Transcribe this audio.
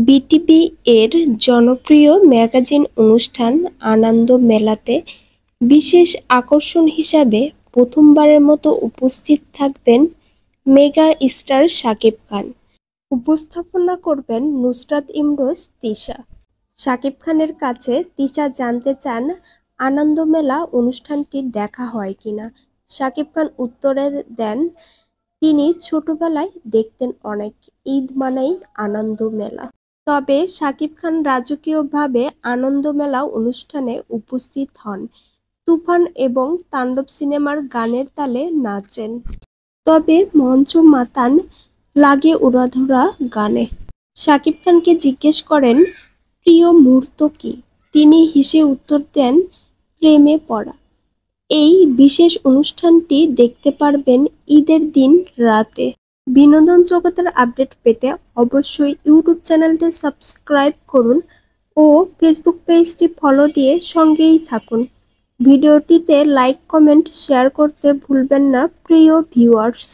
BTV এর জনপ্রিয় magazine অনুষ্ঠান আনন্দ মেলাতে বিশেষ আকর্ষণ হিসাবে প্রথমবারের মতো উপস্থিত থাকবেন মেগা স্টার শাকিব খান। উপস্থাপনা করবেন নুসরাত ইমরোজ তিশা। শাকিব খানের কাছে তিশা জানতে চান আনন্দ মেলা অনুষ্ঠানটি দেখা হয় কিনা। শাকিব খান উত্তরে দেন, তিনি ছোটবেলায় দেখতেন অনেক, ঈদ মানেই আনন্দ মেলা। তবে শাকিব খান রাজকীয়ভাবে আনন্দ মেলা অনুষ্ঠানে উপস্থিত হন, তুফান এবং তাণ্ডব সিনেমার গানের তালে নাচেন। তবে মঞ্চ মাতান লাগে উড়াধুরা গানে। শাকিব খানকে জিজ্ঞেস করেন প্রিয় মুহূর্ত কি, তিনি হেসে উত্তর দেন প্রেমে পড়া। এই বিশেষ অনুষ্ঠানটি দেখতে পারবেন ঈদের দিন রাতে। বিনোদন জগতের আপডেট পেতে অবশ্যই ইউটিউব চ্যানেলটি সাবস্ক্রাইব করুন ও ফেসবুক পেজটি ফলো দিয়ে সঙ্গেই থাকুন। ভিডিওটিতে লাইক, কমেন্ট, শেয়ার করতে ভুলবেন না প্রিয় ভিউয়ার্স।